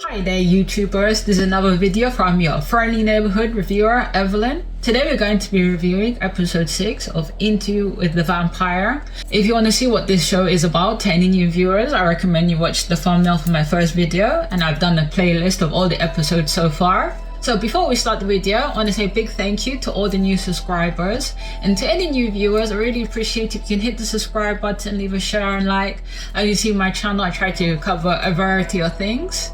Hi there YouTubers, this is another video from your friendly neighborhood reviewer Evelyn. Today we're going to be reviewing episode 6 of Interview with the Vampire. If you want to see what this show is about to any new viewers, I recommend you watch the thumbnail for my first video, and I've done a playlist of all the episodes so far. So before we start the video, I want to say a big thank you to all the new subscribers, and to any new viewers, I really appreciate if you can hit the subscribe button, leave a share and like. As you see my channel, I try to cover a variety of things.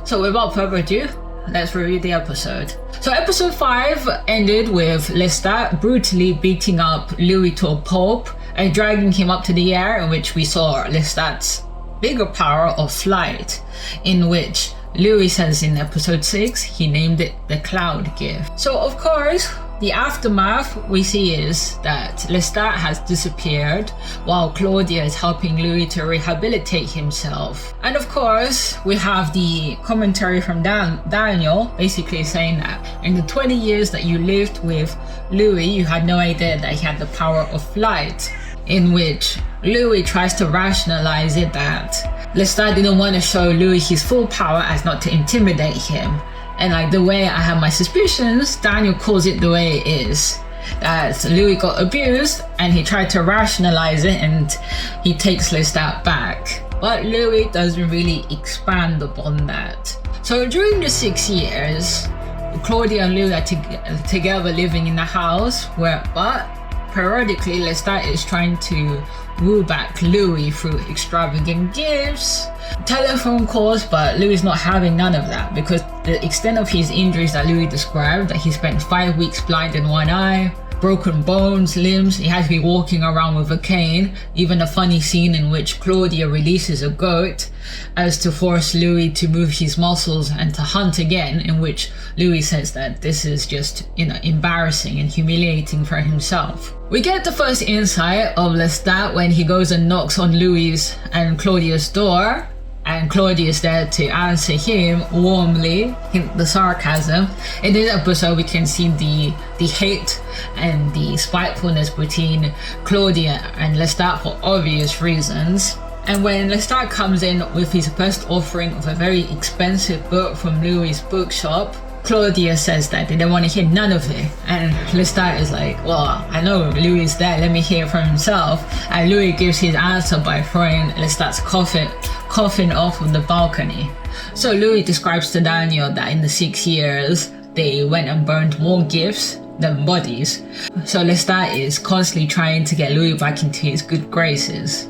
So without further ado, let's review the episode. So episode 5 ended with lestat brutally beating up Louis to a pulp and dragging him up to the air, in which we saw lestat's bigger power of flight, in which Louis says in episode 6 he named it the Cloud Gift. So of course, the aftermath we see is that lestat has disappeared while Claudia is helping Louis to rehabilitate himself. And of course, we have the commentary from Daniel basically saying that in the 20 years that you lived with Louis, you had no idea that he had the power of flight, in which Louis tries to rationalize it that lestat didn't want to show Louis his full power as not to intimidate him. And like the way I have my suspicions, Daniel calls it the way it is. That Louis got abused and he tried to rationalize it and he takes lestat back. But Louis doesn't really expand upon that. So during the 6 years, Claudia and Louis are together living in the house, but periodically lestat is trying to woo back Louis through extravagant gifts, telephone calls, but Louis is not having none of that because the extent of his injuries that Louis described, that he spent 5 weeks blind in one eye, broken bones, limbs, he has to be walking around with a cane. Even a funny scene in which Claudia releases a goat as to force Louis to move his muscles and to hunt again, in which Louis says that this is just, embarrassing and humiliating for himself. We get the first insight of lestat when he goes and knocks on Louis and Claudia's door, and Claudia is there to answer him warmly, hint the sarcasm. In this episode, we can see the hate and the spitefulness between Claudia and lestat for obvious reasons. And when lestat comes in with his first offering of a very expensive book from Louis' bookshop, Claudia says that they don't want to hear none of it. And lestat is like, well, I know Louis is there, let me hear it from himself. And Louis gives his answer by throwing lestat's coffin off of the balcony. So Louis describes to Daniel that in the 6 years, they went and burned more gifts than bodies. So lestat is constantly trying to get Louis back into his good graces.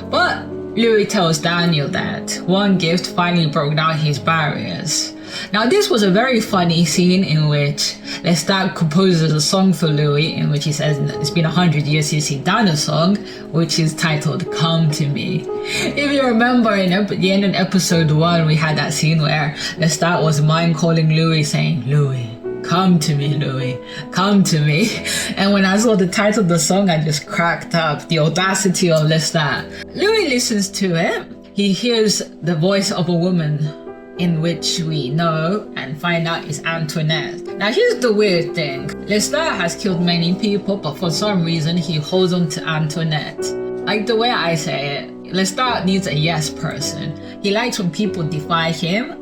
But Louis tells Daniel that one gift finally broke down his barriers. Now this was a very funny scene in which lestat composes a song for Louis, in which he says it's been 100 years since he done a song, which is titled Come to Me. If you remember in the end of episode 1, we had that scene where lestat was mind calling Louis, saying, Louis, come to me, Louis, come to me. And when I saw the title of the song, I just cracked up. The audacity of lestat. Louis listens to it. He hears the voice of a woman, in which we know and find out is Antoinette. Now here's the weird thing. Lestat has killed many people, but for some reason he holds on to Antoinette. Like the way I say it, lestat needs a yes person. He likes when people defy him.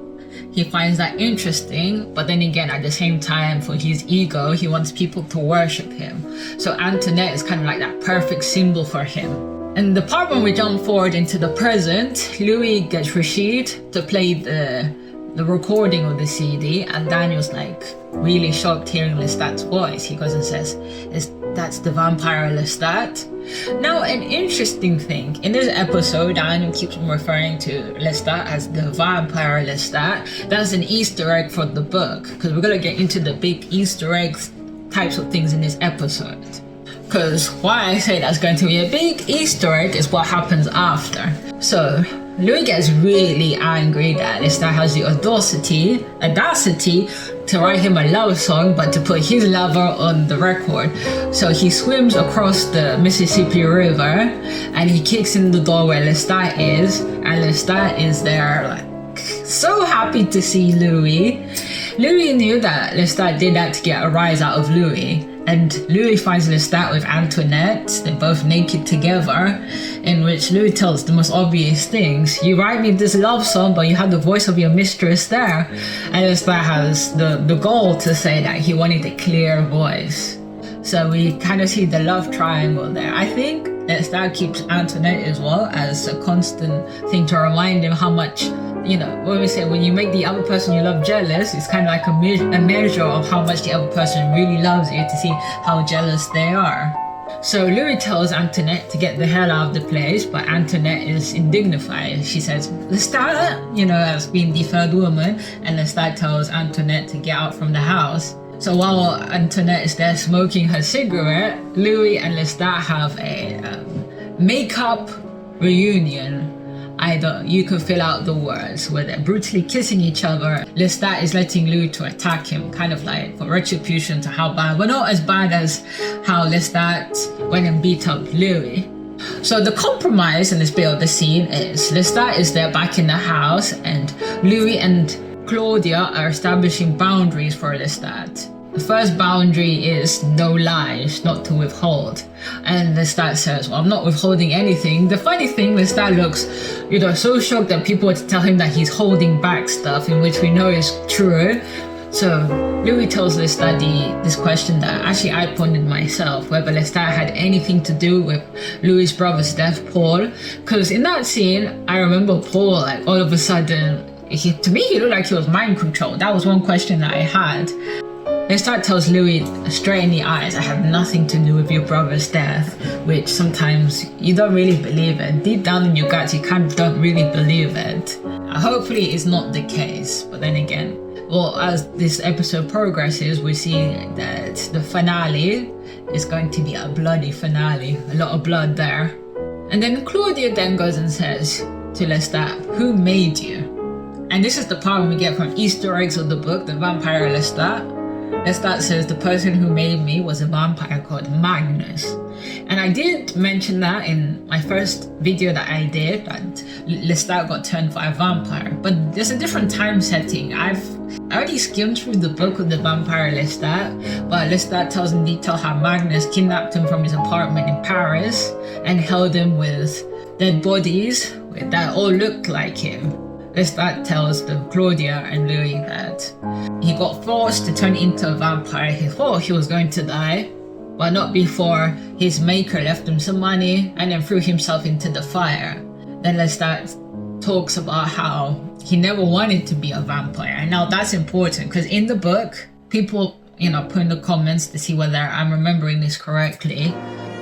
He finds that interesting, but then again, at the same time, for his ego, he wants people to worship him. So Antoinette is kind of like that perfect symbol for him. And the part when we jump forward into the present, Louis gets Rashid to play the recording of the CD, and Daniel's like really shocked hearing lestat's voice. He goes and says, that's the vampire lestat. Now, an interesting thing, in this episode, Daniel keeps referring to lestat as the vampire lestat. That's an Easter egg for the book, because we're going to get into the big Easter eggs types of things in this episode. Because why I say that's going to be a big Easter egg is what happens after. So Louis gets really angry that lestat has the audacity to write him a love song, but to put his lover on the record. So he swims across the Mississippi River and he kicks in the door where lestat is, and lestat is there like so happy to see Louis. Louis knew that lestat did that to get a rise out of Louis, And Louis finds Lestat with Antoinette. They're both naked together, in which Louis tells the most obvious things. You write me this love song, but you have the voice of your mistress there. And Lestat has the goal to say that he wanted a clear voice. So we kind of see the love triangle there. I think Lestat keeps Antoinette as well as a constant thing to remind him how much, when we say when you make the other person you love jealous, it's kind of like a measure of how much the other person really loves you to see how jealous they are. So Louis tells Antoinette to get the hell out of the place, but Antoinette is indignified. She says, Lestat, as being the third woman, and Lestat tells Antoinette to get out from the house. So while Antoinette is there smoking her cigarette, Louis and Lestat have a makeup reunion. You could fill out the words where they're brutally kissing each other. Lestat is letting Louis to attack him, kind of like for retribution to how bad, but not as bad as how Lestat went and beat up Louis. So the compromise in this bit of the scene is Lestat is there back in the house, and Louis and Claudia are establishing boundaries for Lestat. The first boundary is no lies, not to withhold. And Lestat says, well, I'm not withholding anything. The funny thing, Lestat looks, so shocked that people would tell him that he's holding back stuff, in which we know is true. So Louis tells Lestat this question that actually I pondered myself, whether Lestat had anything to do with Louis' brother's death, Paul. Because in that scene, I remember Paul, all of a sudden, to me, he looked like he was mind controlled. That was one question that I had. Lestat tells Louis straight in the eyes, I have nothing to do with your brother's death, which sometimes you don't really believe it. Deep down in your guts, you kind of don't really believe it. Hopefully it's not the case, but then again, as this episode progresses, we see that the finale is going to be a bloody finale, a lot of blood there. And then Claudia then goes and says to Lestat, who made you? And this is the part we get from Easter eggs of the book, The Vampire Lestat. Lestat says the person who made me was a vampire called Magnus. And I did mention that in my first video that I did, that Lestat got turned by a vampire. But there's a different time setting. I've already skimmed through the book of the Vampire Lestat, but Lestat tells in detail how Magnus kidnapped him from his apartment in Paris and held him with dead bodies that all looked like him. Lestat tells Claudia and Louis that he got forced to turn into a vampire. He thought he was going to die, but not before his maker left him some money and then threw himself into the fire. Then Lestat talks about how he never wanted to be a vampire. And now that's important because in the book, people, put in the comments to see whether I'm remembering this correctly.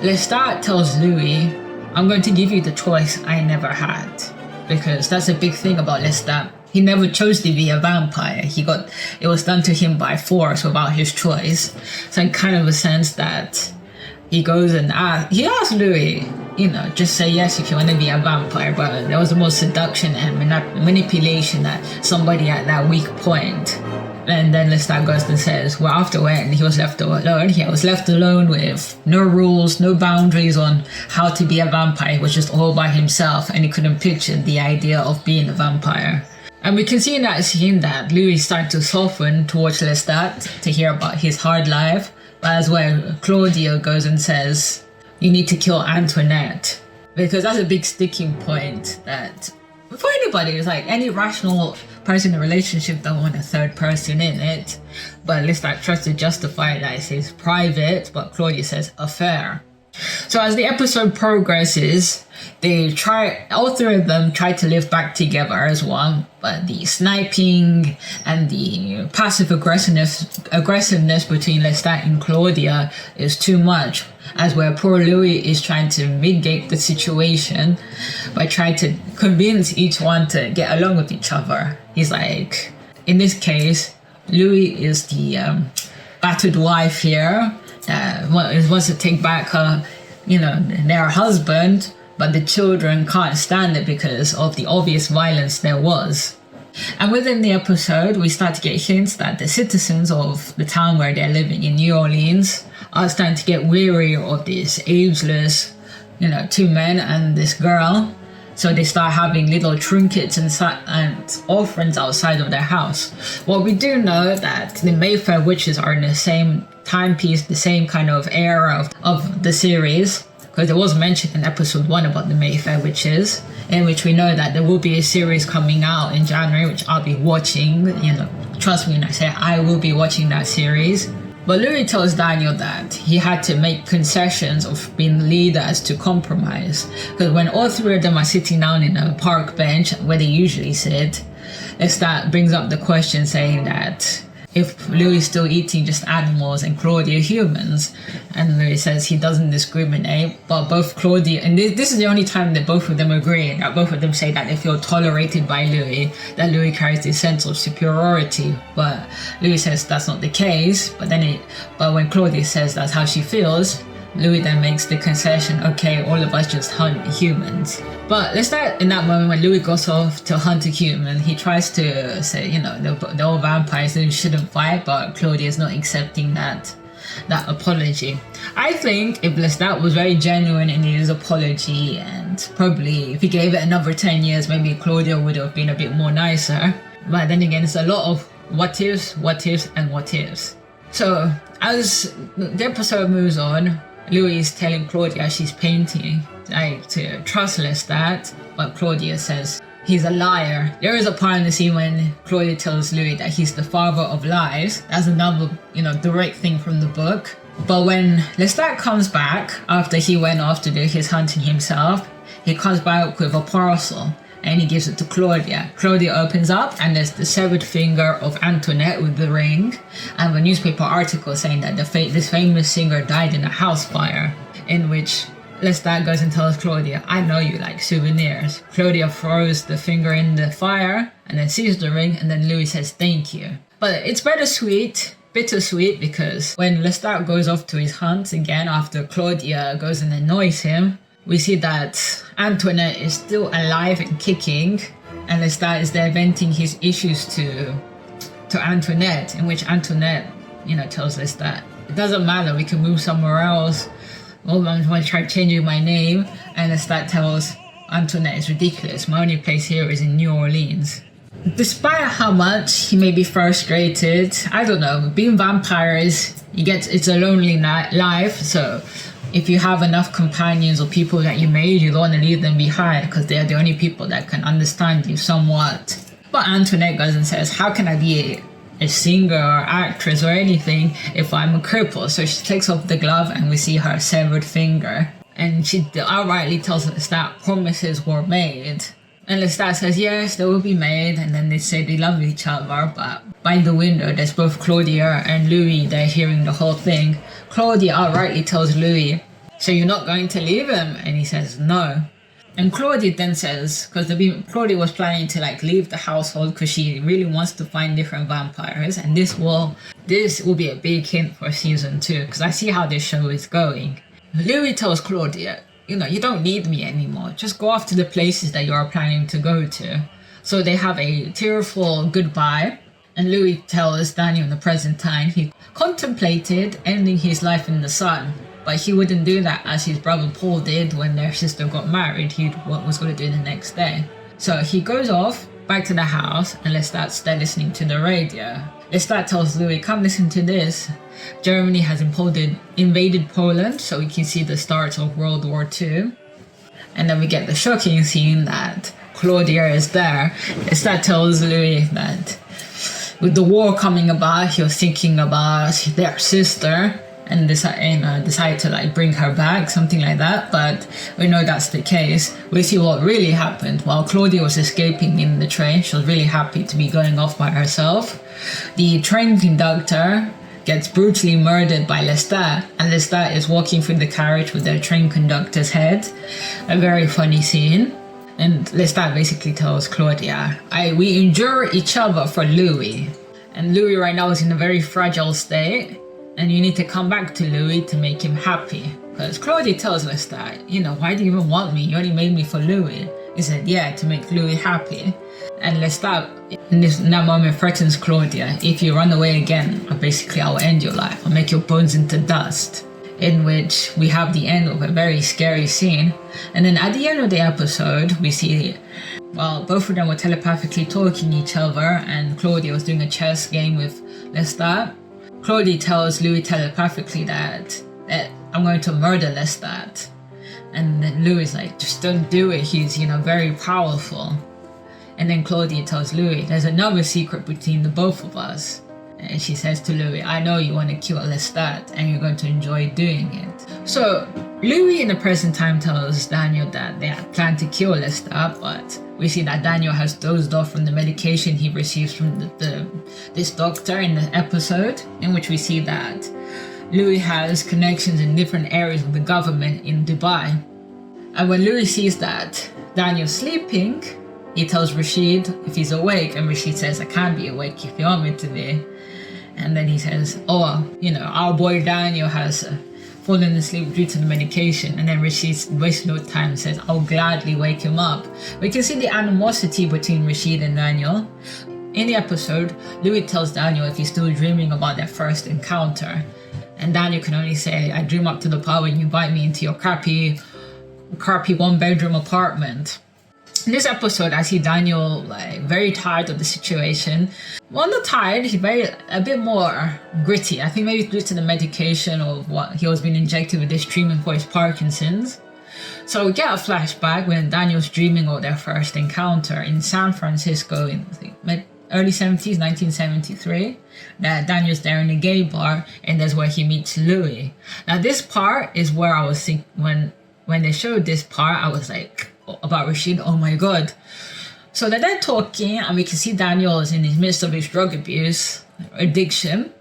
Lestat tells Louis, I'm going to give you the choice I never had. Because that's a big thing about Lestat. He never chose to be a vampire. It was done to him by force without his choice. So in kind of a sense that he goes and he asks Louis, just say yes if you want to be a vampire. But there was the most seduction and manipulation that somebody at that weak point. And then Lestat goes and says, well, after when he was left alone, he was left alone with no rules, no boundaries on how to be a vampire. He was just all by himself and he couldn't picture the idea of being a vampire. And we can see in that scene that Louis started to soften towards Lestat to hear about his hard life. But as well, Claudia goes and says, you need to kill Antoinette. Because that's a big sticking point that for anybody, it's like any rational person in a relationship don't want a third person in it. But Lestat tries to justify that it says private, but Claudia says affair. So as the episode progresses, all three of them try to live back together as one, but the sniping and the passive aggressiveness between Lestat and Claudia is too much, as where poor Louis is trying to mitigate the situation by trying to convince each one to get along with each other. He's like, in this case, Louis is the battered wife here, wants to take back her, their husband, but the children can't stand it because of the obvious violence there was. And within the episode, we start to get hints that the citizens of the town where they're living in New Orleans are starting to get weary of these ageless, two men and this girl. So they start having little trinkets and offerings outside of their house. Well, we do know that the Mayfair witches are in the same timepiece, the same kind of era of the series, because it was mentioned in episode 1 about the Mayfair witches, in which we know that there will be a series coming out in January, which I'll be watching. Trust me when I say I will be watching that series. But Louis tells Daniel that he had to make concessions of being leaders to compromise, because when all three of them are sitting down in a park bench where they usually sit, Lestat brings up the question saying that if Louis is still eating just animals and Claudia humans, and Louis says he doesn't discriminate, but both Claudia, and this is the only time that both of them agree, that both of them say that they feel tolerated by Louis, that Louis carries this sense of superiority, but Louis says that's not the case. But when Claudia says that's how she feels, Louis then makes the concession, okay, all of us just hunt humans. But let's start in that moment when Louis goes off to hunt a human. He tries to say, the old vampires shouldn't fight, but Claudia is not accepting that apology. I think if Lestat was very genuine in his apology, and probably if he gave it another 10 years, maybe Claudia would have been a bit more nicer. But then again, it's a lot of what ifs, and what ifs. So as the episode moves on, Louis is telling Claudia she's painting, to trust Lestat, but Claudia says he's a liar. There is a part in the scene when Claudia tells Louis that he's the father of lies. That's another, direct thing from the book. But when Lestat comes back after he went off to do his hunting himself, he comes back with a parcel and he gives it to Claudia. Claudia opens up and there's the severed finger of Antoinette with the ring, and a newspaper article saying that this famous singer died in a house fire, in which Lestat goes and tells Claudia, I know you like souvenirs. Claudia throws the finger in the fire and then sees the ring, and then Louis says thank you. But it's bittersweet, because when Lestat goes off to his hunt again after Claudia goes and annoys him, we see that Antoinette is still alive and kicking, and Lestat is there venting his issues to Antoinette, in which Antoinette, tells Lestat, it doesn't matter, we can move somewhere else. Oh, I'm going to try changing my name. And Lestat tells Antoinette it's ridiculous. My only place here is in New Orleans. Despite how much he may be frustrated, I don't know, being vampires, it's a lonely life, so if you have enough companions or people that you made, you don't want to leave them behind, because they're the only people that can understand you somewhat. But Antoinette goes and says, how can I be a singer or actress or anything if I'm a cripple? So she takes off the glove and we see her severed finger. And she outrightly tells us that promises were made. And Lestat says, yes, they will be made. And then they say they love each other. But by the window, there's both Claudia and Louis. They're hearing the whole thing. Claudia outrightly tells Louis, so you're not going to leave him? And he says, no. And Claudia then says, because Claudia was planning to leave the household because she really wants to find different vampires. And this will be a big hint for season 2, because I see how this show is going. Louis tells Claudia, you don't need me anymore. Just go off to the places that you are planning to go to. So they have a tearful goodbye. And Louis tells Daniel in the present time he contemplated ending his life in the sun, but he wouldn't do that as his brother Paul did when their sister got married. He was going to do the next day. So he goes off back to the house, and Lestat's there listening to the radio. Lestat tells Louis, come listen to this. Germany has invaded Poland, so we can see the start of World War II. And then we get the shocking scene that Claudia is there. Lestat tells Louis that with the war coming about, he was thinking about their sister and decide to bring her back, something like that. But we know that's the case. We see what really happened. While Claudia was escaping in the train, she was really happy to be going off by herself. The train conductor gets brutally murdered by Lestat, and Lestat is walking through the carriage with the train conductor's head. A very funny scene. And Lestat basically tells Claudia, we endure each other for Louis. And Louis right now is in a very fragile state, and you need to come back to Louis to make him happy. Because Claudia tells Lestat, why do you even want me? You only made me for Louis. He said, yeah, to make Louis happy. And Lestat, in that moment, threatens Claudia, if you run away again, I will end your life. I'll make your bones into dust. In which we have the end of a very scary scene. And then at the end of the episode, we see, both of them were telepathically talking to each other, and Claudia was doing a chess game with Lestat. Claudia tells Louis telepathically that I'm going to murder Lestat. And then Louis is like, just don't do it. He's, very powerful. And then Claudia tells Louis, there's another secret between the both of us. And she says to Louis, I know you want to kill Lestat and you're going to enjoy doing it. So Louis in the present time tells Daniel that they had planned to kill Lestat, but we see that Daniel has dozed off from the medication he receives from this doctor in the episode, in which we see that Louis has connections in different areas of the government in Dubai. And when Louis sees that Daniel's sleeping, he tells Rashid if he's awake, and Rashid says, I can't be awake if you want me to be. And then he says, our boy Daniel has fallen asleep due to the medication. And then Rashid wastes no time and says, I'll gladly wake him up. We can see the animosity between Rashid and Daniel. In the episode, Louis tells Daniel if he's still dreaming about their first encounter. And Daniel can only say, I dream up to the part when you invite me into your crappy 1-bedroom apartment. In this episode, I see Daniel very tired of the situation. Well, not tired, he's a bit more gritty. I think maybe due to the medication or what he was being injected with this treatment for his Parkinson's. So we get a flashback when Daniel's dreaming of their first encounter in San Francisco in early 70s, 1973. Daniel's there in a gay bar, and that's where he meets Louis. Now this part is where I was thinking, when they showed this part, I was like, about Rashid, oh my god. So they're there talking, and we can see Daniel is in the midst of his drug abuse, addiction.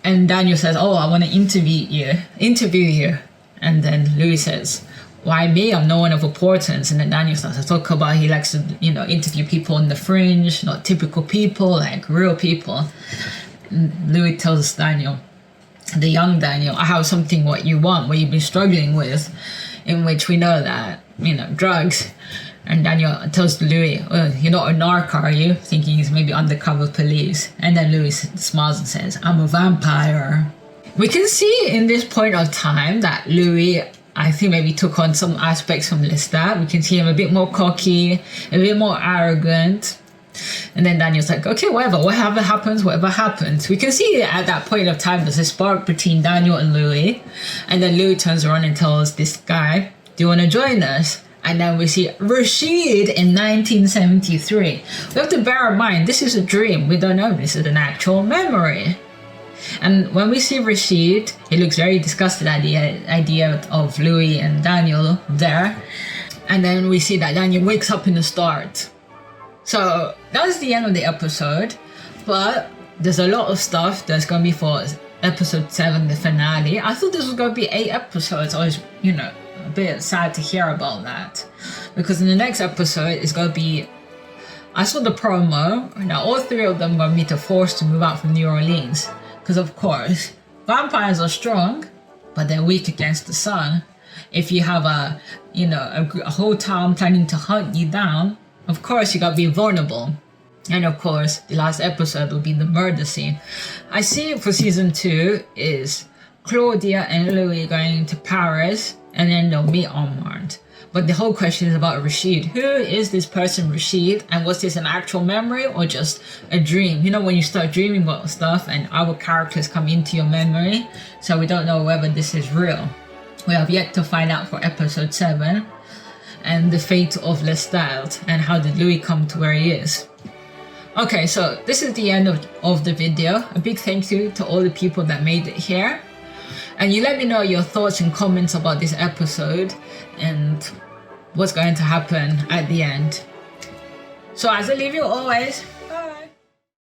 And Daniel says, I want to interview you. And then Louis says, why me? I'm no one of importance. And then Daniel starts to talk about he likes to, interview people on the fringe, not typical people, like real people. And Louis tells Daniel, the young Daniel, I have something what you want, what you've been struggling with, in which we know that, drugs. And Daniel tells Louis, you're not a narc, are you? Thinking he's maybe undercover police. And then Louis smiles and says, I'm a vampire. We can see in this point of time that Louis, I think, maybe took on some aspects from Lestat. We can see him a bit more cocky, a bit more arrogant. And then Daniel's like, okay, whatever happens. We can see at that point of time there's a spark between Daniel and Louis. And then Louis turns around and tells this guy, do you want to join us? And then we see Rashid in 1973. We have to bear in mind, this is a dream. We don't know this is an actual memory. And when we see Rashid, he looks very disgusted at the idea of Louis and Daniel there. And then we see that Daniel wakes up in the start. So that was the end of the episode. But there's a lot of stuff that's going to be for episode 7, the finale. I thought this was going to be 8 episodes. I was, a bit sad to hear about that. Because in the next episode, it's going to be... I saw the promo. Now all 3 of them are going to be forced to move out from New Orleans. Because of course, vampires are strong, but they're weak against the sun. If you have a whole town planning to hunt you down, of course you gotta be vulnerable. And of course, the last episode will be the murder scene. I see for season 2 is Claudia and Louis going to Paris, and then they'll meet Armand. But the whole question is about Rashid. Who is this person, Rashid? And was this an actual memory or just a dream? When you start dreaming about stuff and our characters come into your memory. So we don't know whether this is real. We have yet to find out for episode 7. And the fate of Lestat. And how did Louis come to where he is. Okay, so this is the end of the video. A big thank you to all the people that made it here. And you let me know your thoughts and comments about this episode and what's going to happen at the end. So as I leave you always,